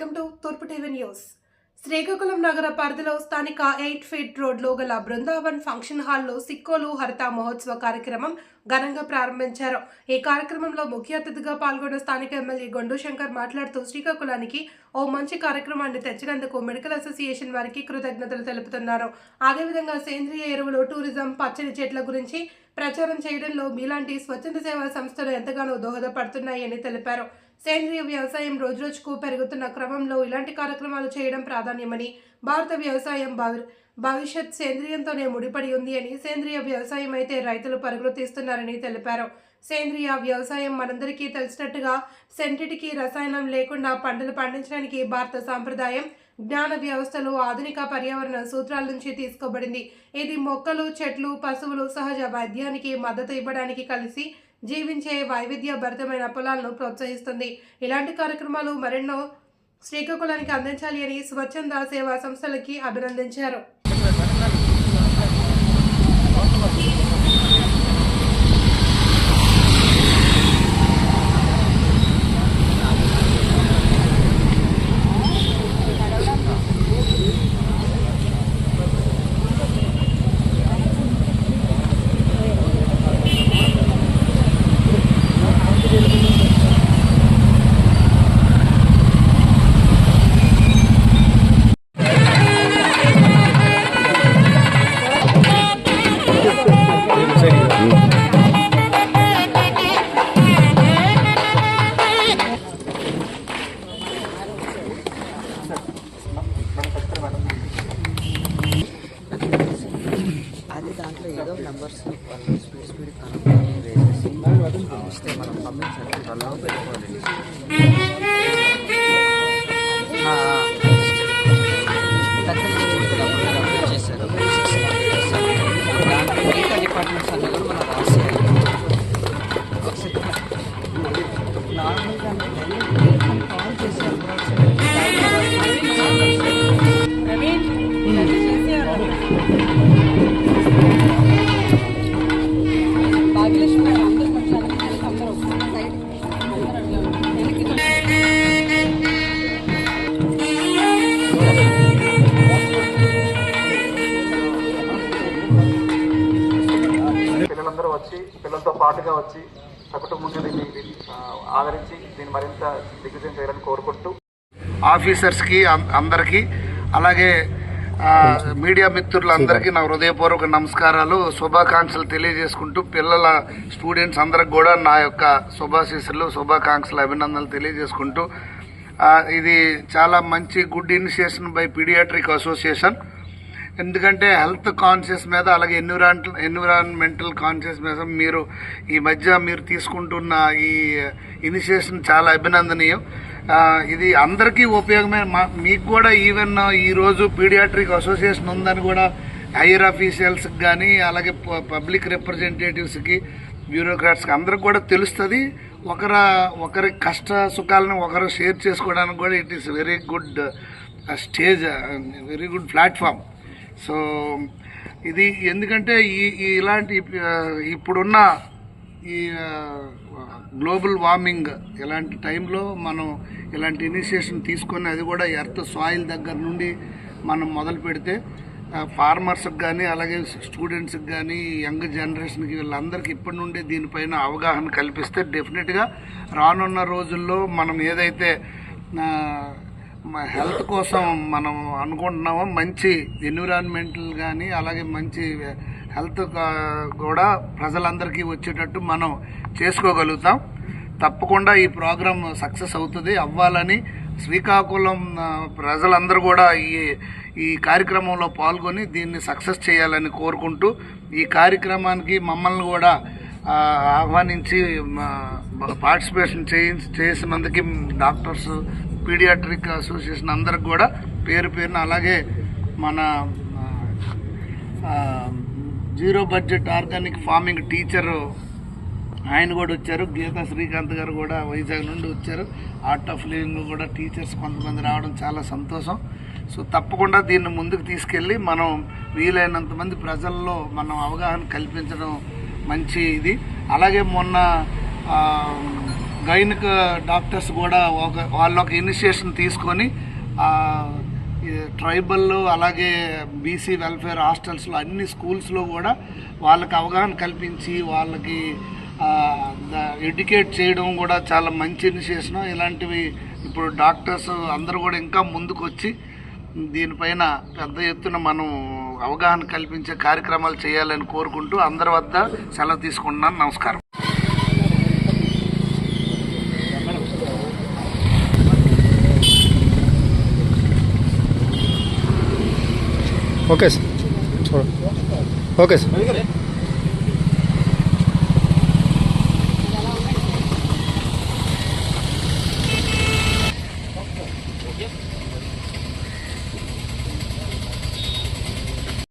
Welcome to తూర్పు TV news. Srikakulam నగర పరిధిలో స్థానిక 8 ఫీట్ రోడ్లో గల బృందావన్ ఫంక్షన్ హాల్లో సిక్కోలు హరిత మహోత్సవ కార్యక్రమం ఘనంగా ప్రారంభించారు. ఈ కార్యక్రమంలో ముఖ్య అతిథిగా పాల్గొన్న స్థానిక ఎమ్మెల్యే గొండు శంకర్ మాట్లాడుతూ శ్రీకాకుళానికి ఓ మంచి కార్యక్రమాన్ని తెచ్చినందుకు మెడికల్ అసోసియేషన్ వారికి కృతజ్ఞతలు తెలుపుతున్నారు. అదేవిధంగా సేంద్రియ ఎరువులు, టూరిజం, పచ్చని చెట్ల గురించి ప్రచారం చేయడంలో మీలాంటి స్వచ్ఛంద సేవా సంస్థలు ఎంతగానో దోహదపడుతున్నాయని తెలిపారు. సేంద్రియ వ్యవసాయం రోజురోజుకు పెరుగుతున్న క్రమంలో ఇలాంటి కార్యక్రమాలు చేయడం ప్రాధాన్యమని, భారత వ్యవసాయం భవిష్యత్ సేంద్రియంతోనే ముడిపడి ఉంది అని, సేంద్రియ వ్యవసాయం అయితే రైతులు పరుగులు తీస్తున్నారని తెలిపారు. సేంద్రియ వ్యవసాయం మనందరికీ తెలిసినట్టుగా సెంటిటికి రసాయనం లేకుండా పంటలు పండించడానికి భారత సాంప్రదాయం, జ్ఞాన వ్యవస్థలు, ఆధునిక పర్యావరణ సూత్రాల నుంచి తీసుకోబడింది. ఇది మొక్కలు, చెట్లు, పశువులు సహజ వైద్యానికి మద్దతు ఇవ్వడానికి కలిసి జీవించే వైవిధ్యభరితమైన పొలాలను ప్రోత్సహిస్తుంది. ఇలాంటి కార్యక్రమాలు మరెన్నో శ్రీకాకుళానికి అందించాలి అని స్వచ్ఛంద సేవా సంస్థలకి అభినందించారు. అది దాంట్లో ఏదో నెంబర్స్ స్పీడ్ కనెక్ట్ వేసేసి వస్తే మనం పంపించాలి. వాళ్ళలో పెట్టుకోవాలి. చేశారు దాంట్లో మిగతా డిపార్ట్మెంట్స్ అన్నీ కూడా మనం రాసేయాలి. నార్మల్గా కాల్ చేశారు. పిల్లలందరూ వచ్చి పిల్లలతో పాటుగా వచ్చి సకుటుంబంగా దీన్ని ఆదరించి దీన్ని మరింత దిగ్విజయం చేయాలని కోరుకుంటూ ఆఫీసర్స్కి అందరికీ అలాగే మీడియా మిత్రులందరికీ నా హృదయపూర్వక నమస్కారాలు, శుభాకాంక్షలు తెలియజేసుకుంటూ పిల్లల స్టూడెంట్స్ అందరికి కూడా నా యొక్క శుభాకాంక్షలు, అభినందనలు తెలియజేసుకుంటూ ఇది చాలా మంచి good initiation by paediatric association. ఎందుకంటే హెల్త్ కాన్షియస్ మీద అలాగే ఎన్విరాన్మెంటల్ కాన్షియస్ మీద ఈ మధ్య మీరు తీసుకుంటున్న ఈ ఇనిషియేషన్ చాలా అభినందనీయం. ఇది అందరికీ ఉపయోగమే. మీకు కూడా ఈవెన్ ఈరోజు పీడియాట్రిక్ అసోసియేషన్ ఉందని కూడా హైయర్ ఆఫీషియల్స్కి కానీ అలాగే పబ్లిక్ రిప్రజెంటేటివ్స్కి, బ్యూరోక్రాట్స్కి అందరికి కూడా తెలుస్తుంది. ఒకరి కష్ట సుఖాలను ఒకరు షేర్ చేసుకోవడానికి కూడా it is very good stage, very good platform. So ఇది ఎందుకంటే ఇలాంటి ఇప్పుడున్న ఈ గ్లోబల్ వార్మింగ్ ఇలాంటి టైంలో మనం ఇలాంటి ఇనిషియేషన్ తీసుకొని అది కూడా ఎర్త్ సాయిల్ దగ్గర నుండి మనం మొదలు పెడితే ఫార్మర్స్కి కానీ అలాగే స్టూడెంట్స్కి కానీ యంగ్ జనరేషన్కి వీళ్ళందరికీ ఇప్పటి నుండి దీనిపైన అవగాహన కల్పిస్తే డెఫినెట్గా రానున్న రోజుల్లో మనం ఏదైతే హెల్త్ కోసం మనం అనుకుంటున్నామో మంచి ఎన్విరాన్మెంటల్ కానీ అలాగే మంచి హెల్త్ కూడా ప్రజలందరికీ వచ్చేటట్టు మనం చేసుకోగలుగుతాం. తప్పకుండా ఈ ప్రోగ్రాం సక్సెస్ అవ్వాలని శ్రీకాకుళం ప్రజలందరూ కూడా ఈ కార్యక్రమంలో పాల్గొని దీన్ని సక్సెస్ చేయాలని కోరుకుంటూ ఈ కార్యక్రమానికి మమ్మల్ని కూడా ఆహ్వానించి పార్టిసిపేషన్ చేసినందుకు డాక్టర్స్, పీడియాట్రిక్ అసోసియేషన్ అందరికి కూడా పేరున అలాగే మన zero budget organic farming teacher ఆయన కూడా వచ్చారు. గీతా శ్రీకాంత్ గారు కూడా వైజాగ్ నుండి వచ్చారు. ఆర్ట్ ఆఫ్ లివింగ్ కూడా టీచర్స్ కొంతమంది రావడం చాలా సంతోషం. సో తప్పకుండా దీన్ని ముందుకు తీసుకెళ్ళి మనం వీలైనంత మంది ప్రజల్లో మనం అవగాహన కల్పించడం మంచి ఇది. అలాగే మొన్న గైనిక్ డాక్టర్స్ కూడా వాళ్ళ ఒక ఇనిషియేషన్ తీసుకొని ట్రైబల్ అలాగే బీసీ వెల్ఫేర్ హాస్టల్స్లో అన్ని స్కూల్స్లో కూడా వాళ్ళకి అవగాహన కల్పించి వాళ్ళకి ఎడ్యుకేట్ చేయడం కూడా చాలా మంచి ఇనిషియేషన్. ఇలాంటివి ఇప్పుడు డాక్టర్స్ అందరూ కూడా ఇంకా ముందుకు వచ్చి దీనిపైన పెద్ద ఎత్తున మనం అవగాహన కల్పించే కార్యక్రమాలు చేయాలని కోరుకుంటూ అందరి వద్ద సెలవు తీసుకుంటున్నాను. నమస్కారం. Okay sir. Okay sir.